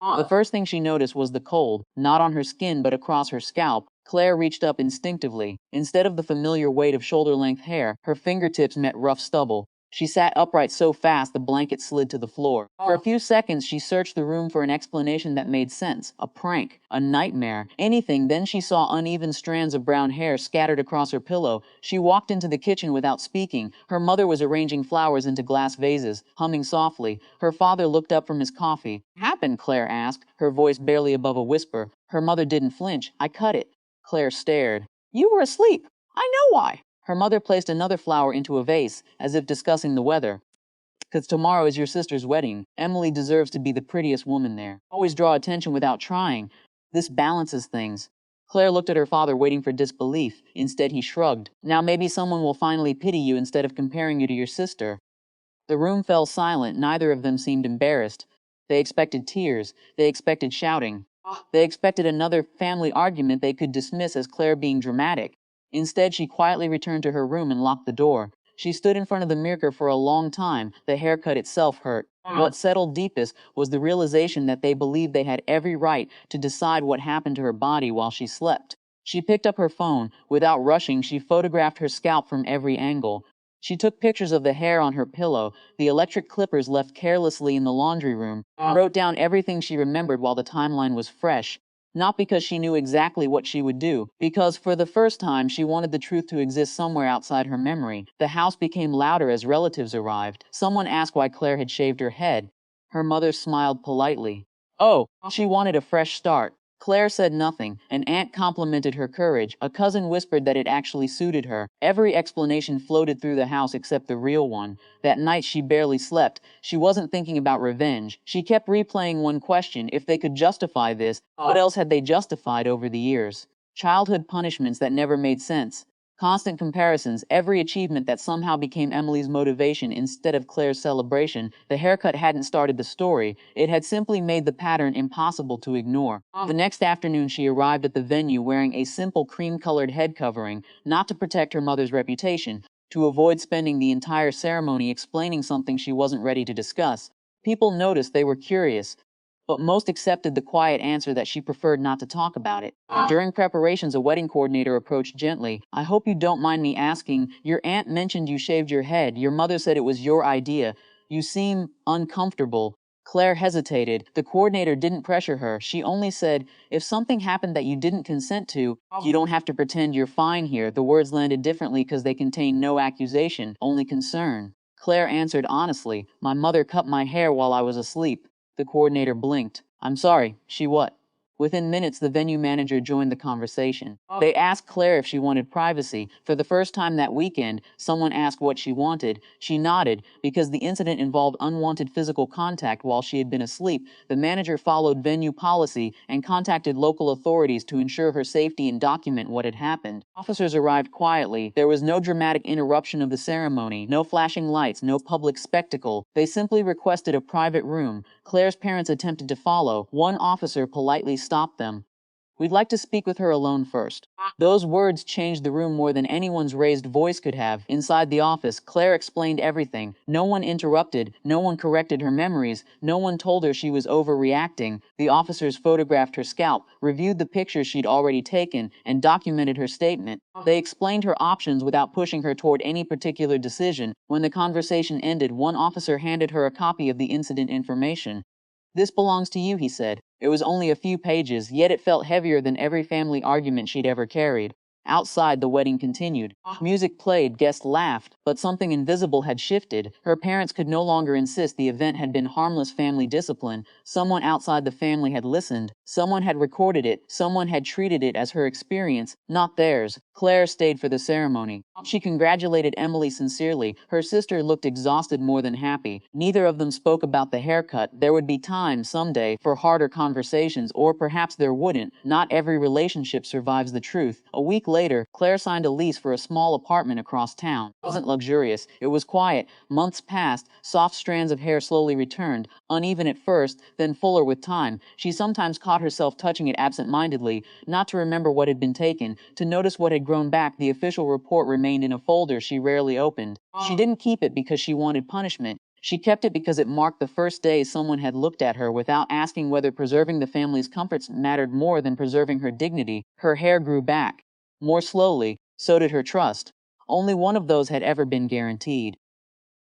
The first thing she noticed was the cold, not on her skin but across her scalp. Claire reached up instinctively. Instead of the familiar weight of shoulder-length hair, her fingertips met rough stubble. She sat upright so fast the blanket slid to the floor. For a few seconds, she searched the room for an explanation that made sense. A prank, a nightmare, anything. Then she saw uneven strands of brown hair scattered across her pillow. She walked into the kitchen without speaking. Her mother was arranging flowers into glass vases, humming softly. Her father looked up from his coffee. "What happened?" Claire asked, her voice barely above a whisper. Her mother didn't flinch. "I cut it." Claire stared. "You were asleep. I know why." Her mother placed another flower into a vase, as if discussing the weather. "'Cause tomorrow is your sister's wedding. Emily deserves to be the prettiest woman there. Always draw attention without trying. This balances things." Claire looked at her father, waiting for disbelief. Instead, he shrugged. "Now maybe someone will finally pity you instead of comparing you to your sister." The room fell silent. Neither of them seemed embarrassed. They expected tears. They expected shouting. They expected another family argument they could dismiss as Claire being dramatic. Instead, she quietly returned to her room and locked the door. She stood in front of the mirror for a long time. The haircut itself hurt. What settled deepest was the realization that they believed they had every right to decide what happened to her body while she slept. She picked up her phone. Without rushing, she photographed her scalp from every angle. She took pictures of the hair on her pillow, the electric clippers left carelessly in the laundry room, and wrote down everything she remembered while the timeline was fresh. Not because she knew exactly what she would do, because for the first time she wanted the truth to exist somewhere outside her memory. The house became louder as relatives arrived. Someone asked why Claire had shaved her head. Her mother smiled politely. "Oh, she wanted a fresh start." Claire said nothing. An aunt complimented her courage. A cousin whispered that it actually suited her. Every explanation floated through the house except the real one. That night she barely slept. She wasn't thinking about revenge. She kept replaying one question: if they could justify this, what else had they justified over the years? Childhood punishments that never made sense. Constant comparisons, every achievement that somehow became Emily's motivation instead of Claire's celebration. The haircut hadn't started the story. It had simply made the pattern impossible to ignore. The next afternoon she arrived at the venue wearing a simple cream-colored head covering, not to protect her mother's reputation, to avoid spending the entire ceremony explaining something she wasn't ready to discuss. People noticed, they were curious, but most accepted the quiet answer that she preferred not to talk about it. During preparations, a wedding coordinator approached gently. "I hope you don't mind me asking, your aunt mentioned you shaved your head. Your mother said it was your idea. You seem uncomfortable." Claire hesitated. The coordinator didn't pressure her. She only said, "If something happened that you didn't consent to, you don't have to pretend you're fine here." The words landed differently because they contained no accusation, only concern. Claire answered honestly, "My mother cut my hair while I was asleep." The coordinator blinked. "I'm sorry, she what?" Within minutes, the venue manager joined the conversation. They asked Claire if she wanted privacy. For the first time that weekend, someone asked what she wanted. She nodded. Because the incident involved unwanted physical contact while she had been asleep, the manager followed venue policy and contacted local authorities to ensure her safety and document what had happened. Officers arrived quietly. There was no dramatic interruption of the ceremony, no flashing lights, no public spectacle. They simply requested a private room. Claire's parents attempted to follow. One officer politely stopped them. "We'd like to speak with her alone first." Those words changed the room more than anyone's raised voice could have. Inside the office, Claire explained everything. No one interrupted. No one corrected her memories. No one told her she was overreacting. The officers photographed her scalp, reviewed the pictures she'd already taken, and documented her statement. They explained her options without pushing her toward any particular decision. When the conversation ended, one officer handed her a copy of the incident information. "This belongs to you," he said. It was only a few pages, yet it felt heavier than every family argument she'd ever carried. Outside, the wedding continued. Music played, guests laughed, but something invisible had shifted. Her parents could no longer insist the event had been harmless family discipline. Someone outside the family had listened. Someone had recorded it. Someone had treated it as her experience, not theirs. Claire stayed for the ceremony. She congratulated Emily sincerely. Her sister looked exhausted more than happy. Neither of them spoke about the haircut. There would be time, someday, for harder conversations, or perhaps there wouldn't. Not every relationship survives the truth. A week later, Claire signed a lease for a small apartment across town. It wasn't luxurious. It was quiet. Months passed. Soft strands of hair slowly returned, uneven at first, then fuller with time. She sometimes caught herself touching it absent-mindedly, not to remember what had been taken, to notice what had grown back. The official report remained in a folder she rarely opened. She didn't keep it because she wanted punishment. She kept it because it marked the first day someone had looked at her without asking whether preserving the family's comforts mattered more than preserving her dignity. Her hair grew back. More slowly, so did her trust. Only one of those had ever been guaranteed.